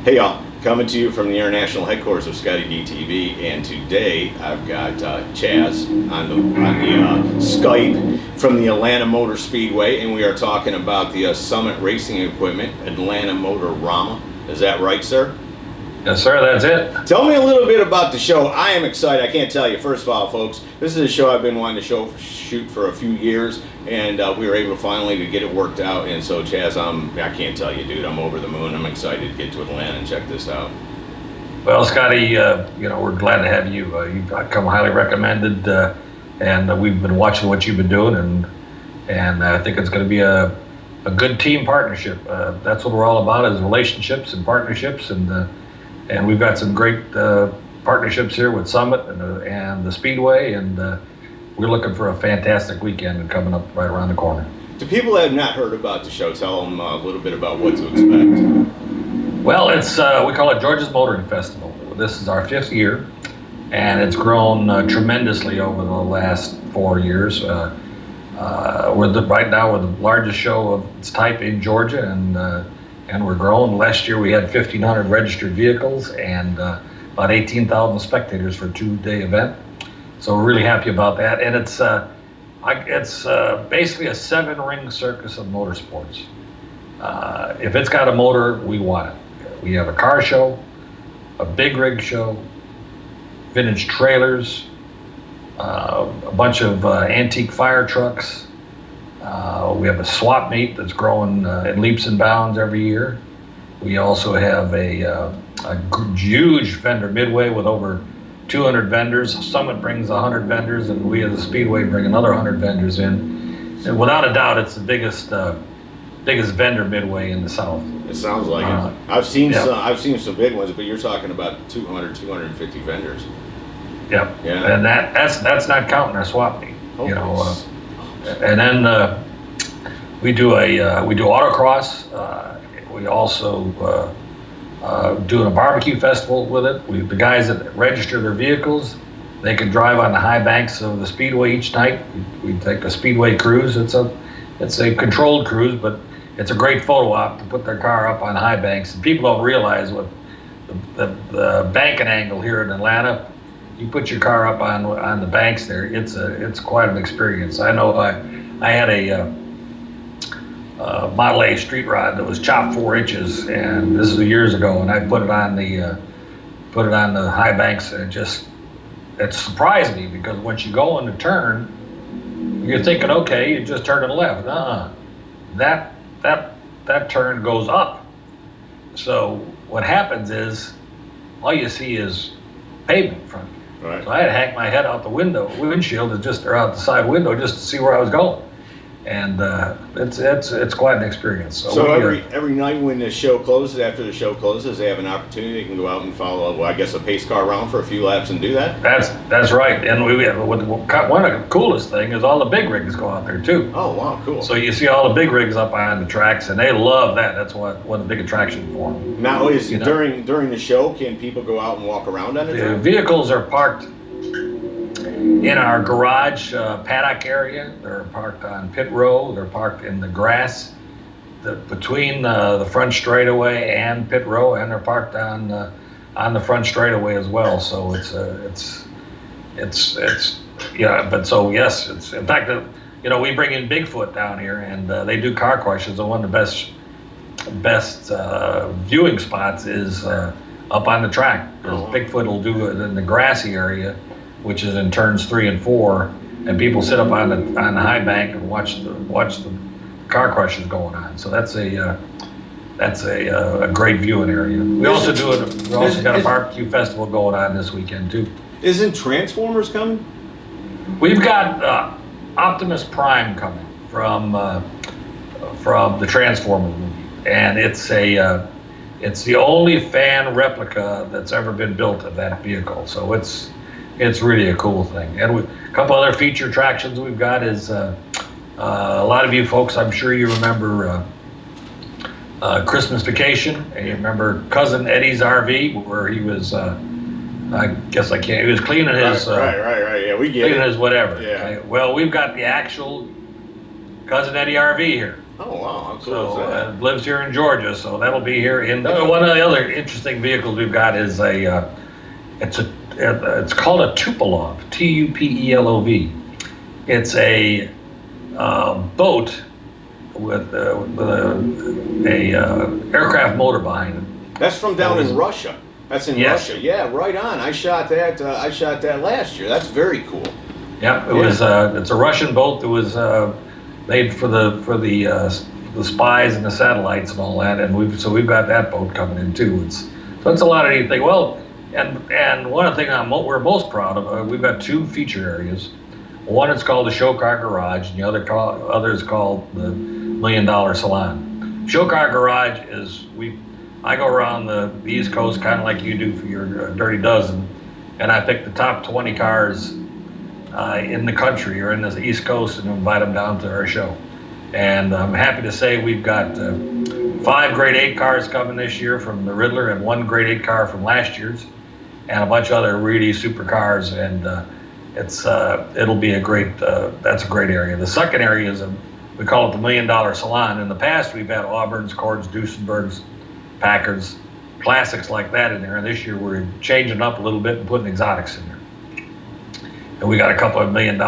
Hey y'all, coming to you from the international headquarters of ScottieDTV, and today I've got Chaz on the Skype from the Atlanta Motor Speedway, and we are talking about the Summit Racing Equipment, Atlanta Motorama. Is that right, sir? Yes, sir, that's it. Tell me a little bit about the show. I am excited. I can't tell you. First of all, folks, this is a show I've been wanting to shoot for a few years, and we were able to finally get it worked out. And so, Chaz, I can't tell you, dude. I'm over the moon. I'm excited to get to Atlanta and check this out. Well, Scotty, we're glad to have you. You've come highly recommended, and we've been watching what you've been doing, and I think it's going to be a good team partnership. That's what we're all about, is relationships and partnerships, and we've got some great partnerships here with Summit and the Speedway, and we're looking for a fantastic weekend coming up right around the corner. To people that have not heard about the show, tell them a little bit about what to expect. Well, it's we call it Georgia's Motoring Festival. This is our 5th year, and it's grown tremendously over the last 4 years. Right now we're the largest show of its type in Georgia, and we're growing. Last year we had 1,500 registered vehicles and about 18,000 spectators for a 2-day event. So we're really happy about that. And it's basically a 7-ring circus of motorsports. If it's got a motor, we want it. We have a car show, a big rig show, vintage trailers, a bunch of antique fire trucks. We have a swap meet that's growing in leaps and bounds every year. We also have a huge vendor midway with over 200 vendors. Summit brings 100 vendors, and we as a Speedway bring another 100 vendors in. And without a doubt, it's the biggest vendor midway in the South. It sounds like it. I've seen some big ones, but you're talking about 200, 250 vendors. Yep. Yeah. And that's not counting our swap meet. Oh, And then we do autocross. We also doing a barbecue festival with it. The guys that register their vehicles, they can drive on the high banks of the Speedway each night. We take a Speedway cruise. It's a controlled cruise, but it's a great photo op to put their car up on high banks. And people don't realize what the banking angle here in Atlanta. You put your car up on the banks there. It's quite an experience. I know I had a Model A street rod that was chopped 4 inches, and this is years ago. And I put it on the high banks, and it surprised me, because once you go in the turn, you're thinking, okay, you just turn to the left. That turn goes up. So what happens is, all you see is pavement in front of you. Right. So I had to hang my head out the windshield, or out the side window, just to see where I was going. And it's quite an experience. So every night when the show closes, after the show closes, they have an opportunity. They can go out and follow, well, I guess, a pace car around for a few laps and do that. That's right. And one of the coolest thing is all the big rigs go out there too. Oh wow, cool. So you see all the big rigs up on the tracks, and they love that. That's one of the big attractions for them. Now, during the show, can people go out and walk around on it? The vehicles are parked in our garage paddock area. They're parked on pit row. They're parked in the grass between the front straightaway and pit row, and they're parked on the front straightaway as well. So But so yes, it's in fact we bring in Bigfoot down here, and they do car crushes. And one of the best viewing spots is up on the track. Bigfoot will do it in the grassy area, which is in turns 3 and 4, and people sit up on the high bank and watch the car crushes going on. So that's a great viewing area. We also got a barbecue festival going on this weekend too. Isn't Transformers coming? We've got Optimus Prime coming from the Transformers movie, and it's the only fan replica that's ever been built of that vehicle. So it's really a cool thing. And a couple other feature attractions we've got is a lot of you folks, I'm sure you remember Christmas Vacation, and you remember Cousin Eddie's RV, where he was he was cleaning his right. Yeah, we get cleaning it. his whatever. Yeah. Okay? Well, we've got the actual cousin Eddie RV here. Oh wow, how cool So is that? lives here in Georgia, so that'll be here. And one of the other interesting vehicles we've got is it's called a Tupelov, Tupelov. It's a boat with a aircraft motor behind it. That's from down in Russia. That's in Yes. Russia. Yeah, right on. I shot that. I shot that last year. That's very cool. Yeah, it was. It's a Russian boat that was made for the spies and the satellites and all that, and we've got that boat coming in too. It's a lot of neat thing. Well, and one of the things we're most proud of, we've got two feature areas. One is called the Show Car Garage, and the other is called the $1 Million Salon. Show Car Garage is I go around the East Coast kind of like you do for your Dirty Dozen, and I pick the top 20 cars in the country or in the East Coast and invite them down to our show. And I'm happy to say we've got 5 grade 8 cars coming this year from the Riddler and 1 grade 8 car from last year's, and a bunch of other really super cars. And it'll be that's a great area. The second area is we call it the $1 Million Salon. In the past, we've had Auburns, Cords, Duesenbergs, Packards, classics like that in there. And this year we're changing up a little bit and putting exotics in there. And we got a couple of $1 million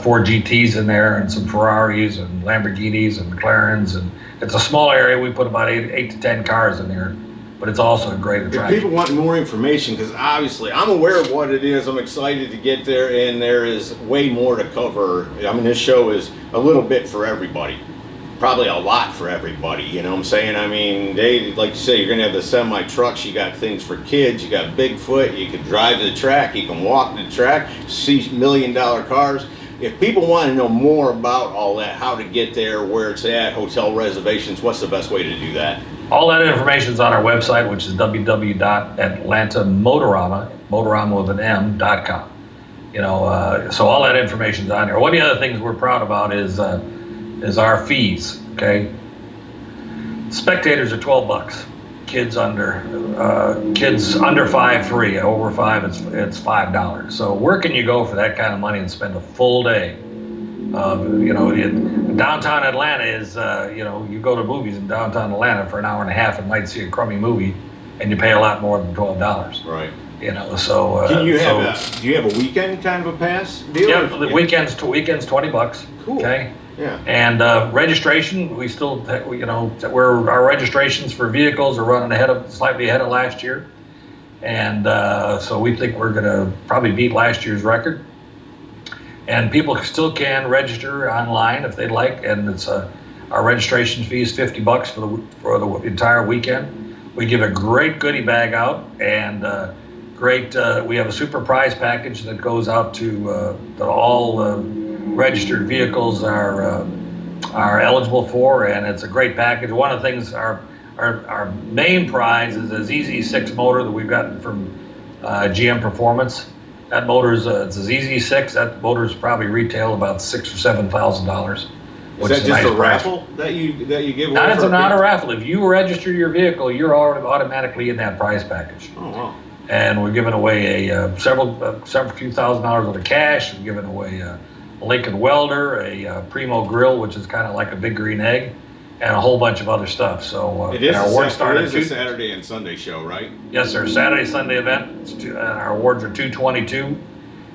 Ford GTs in there, and some Ferraris and Lamborghinis and McLarens. And it's a small area. We put about 8 to 10 cars in there, but it's also a great attraction. If people want more information, because obviously I'm aware of what it is, I'm excited to get there, and there is way more to cover. I mean, this show is a little bit for everybody. Probably a lot for everybody, you know what I'm saying? I mean, like you say, you're gonna have the semi trucks, you got things for kids, you got Bigfoot, you can drive the track, you can walk the track, see $1 million cars. If people want to know more about all that, how to get there, where it's at, hotel reservations, what's the best way to do that? All that information is on our website, which is www.atlantamotorama.com. So all that information is on there. One of the other things we're proud about is our fees. Okay, spectators are $12. Kids under 5 free. Over 5 it's $5. So where can you go for that kind of money and spend a full day? Downtown Atlanta is you go to movies in downtown Atlanta for an hour and a half and might see a crummy movie, and you pay a lot more than $12. Right. So do you have a weekend kind of a pass deal? Yeah, the weekends $20. Cool. Okay. Yeah. And registration, we still, our registrations for vehicles are running slightly ahead of last year, and so we think we're going to probably beat last year's record. And people still can register online if they'd like, and it's our registration fee is $50 for the entire weekend. We give a great goodie bag out, and we have a super prize package that goes out to all registered vehicles are eligible for, and it's a great package. One of the things, our main prize is a ZZ6 motor that we've gotten from GM Performance. That motor is it's a ZZ6. That motor is probably retail about $6,000 or $7,000. Is that just a raffle that you give away? That's not a raffle. If you register your vehicle, you're automatically in that prize package. Oh wow! And we're giving away several few $1,000s worth of cash. We're giving away a Lincoln welder, a Primo grill, which is kind of like a big green egg, and a whole bunch of other stuff. So it is a Saturday and Sunday show, right? Yes, sir. Saturday, Sunday event. And our awards are $222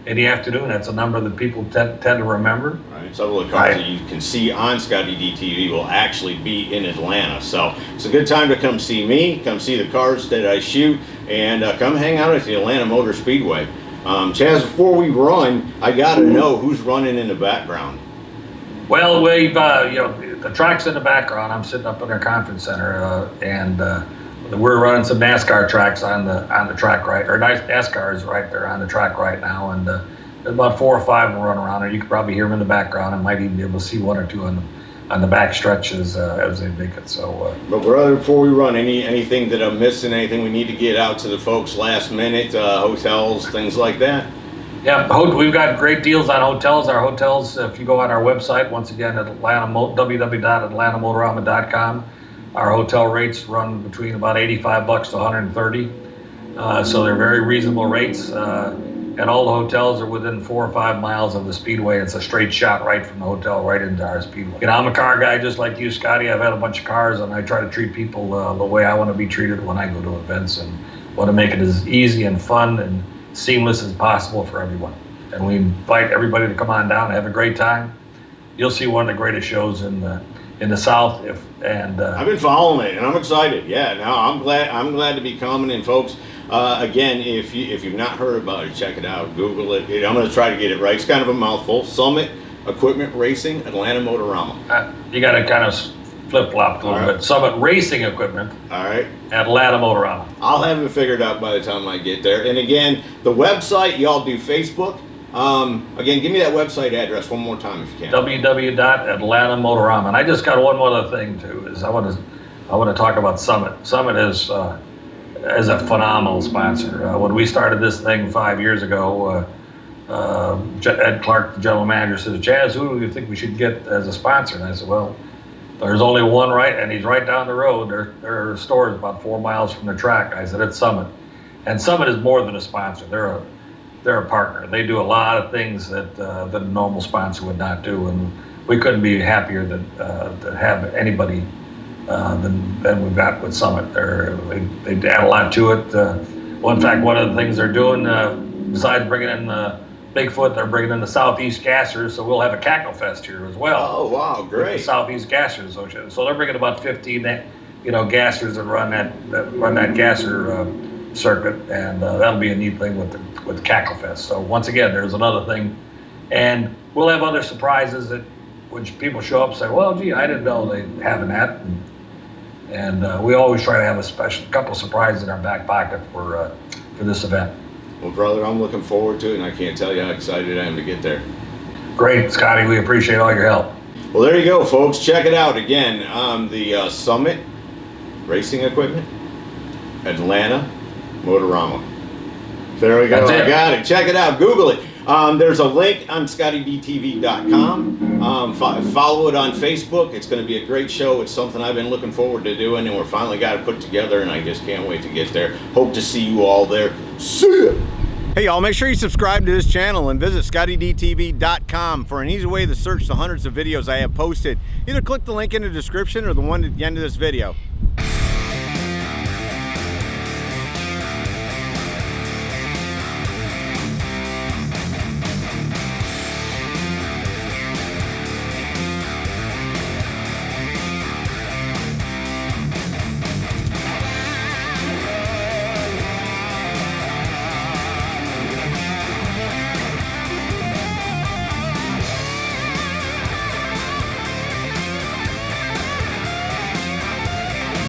in the afternoon. That's a number that people tend to remember. Right. Several of the cars that you can see on ScottieDTV will actually be in Atlanta. So it's a good time to come see me, come see the cars that I shoot, and come hang out at the Atlanta Motor Speedway. Chaz, before we run, I got to know who's running in the background. Well, we've the track's in the background. I'm sitting up in our conference center, and we're running some NASCAR tracks on the track NASCAR is right there on the track right now, and there's about 4 or 5 of them running around there. You can probably hear them in the background. I might even be able to see 1 or 2 on the back stretches as they make it. So. But brother, before we run, anything that I'm missing? Anything we need to get out to the folks last minute? Hotels, things like that. Yeah, we've got great deals on hotels. Our hotels, if you go on our website, once again, www.atlantamotorama.com, our hotel rates run between about $85 to $130. So they're very reasonable rates. and all the hotels are within 4 or 5 miles of the Speedway. It's a straight shot right from the hotel right into our Speedway. You know, I'm a car guy just like you, Scotty. I've had a bunch of cars, and I try to treat people the way I want to be treated when I go to events, and want to make it as easy and fun and seamless as possible for everyone. And we invite everybody to come on down and have a great time. You'll see one of the greatest shows in the South. I've been following it, and I'm excited. Yeah, no, I'm glad to be coming. And folks, again, if you've not heard about it, check it out. Google it. I'm going to try to get it right. It's kind of a mouthful. Summit Equipment Racing, Atlanta Motorama. You got to kind of flip-flop a little bit. Summit Racing Equipment. All right. Atlanta Motorama. I'll have it figured out by the time I get there. And again, the website, y'all do Facebook. Again, give me that website address one more time if you can. www.atlantamotorama. And I just got one other thing too. Is I want to talk about Summit. Summit is a phenomenal sponsor. When we started this thing 5 years ago, Ed Clark, the general manager, said, "Chaz, who do you think we should get as a sponsor?" And I said, "Well, there's only one, right? And he's right down the road. Their store is about 4 miles from the track." I said, "It's Summit." And Summit is more than a sponsor. They're a partner. They do a lot of things that a normal sponsor would not do, and we couldn't be happier to have anybody than we've got with Summit. They add a lot to it. Well, in fact, one of the things they're doing, besides bringing in Bigfoot, they're bringing in the Southeast Gassers, so we'll have a Cackle Fest here as well. Oh, wow, great. The Southeast Gassers Association. So they're bringing about 15, gassers that run that gasser circuit, and that'll be a neat thing with the Cackle Fest. So once again, there's another thing, and we'll have other surprises that when people show up and say, "Well, gee, I didn't know they having that," and we always try to have a couple of surprises in our back pocket for this event. Well, brother, I'm looking forward to it, and I can't tell you how excited I am to get there. Great, Scotty. We appreciate all your help. Well, there you go, folks. Check it out. Again, the Summit Racing Equipment, Atlanta Motorama. There we go. I got it. Check it out. Google it. There's a link on ScottieDTV.com. Follow it on Facebook. It's going to be a great show. It's something I've been looking forward to doing, and we're finally got it put together, and I just can't wait to get there. Hope to see you all there. See ya! Hey, y'all, make sure you subscribe to this channel and visit ScottieDTV.com for an easy way to search the hundreds of videos I have posted. Either click the link in the description or the one at the end of this video.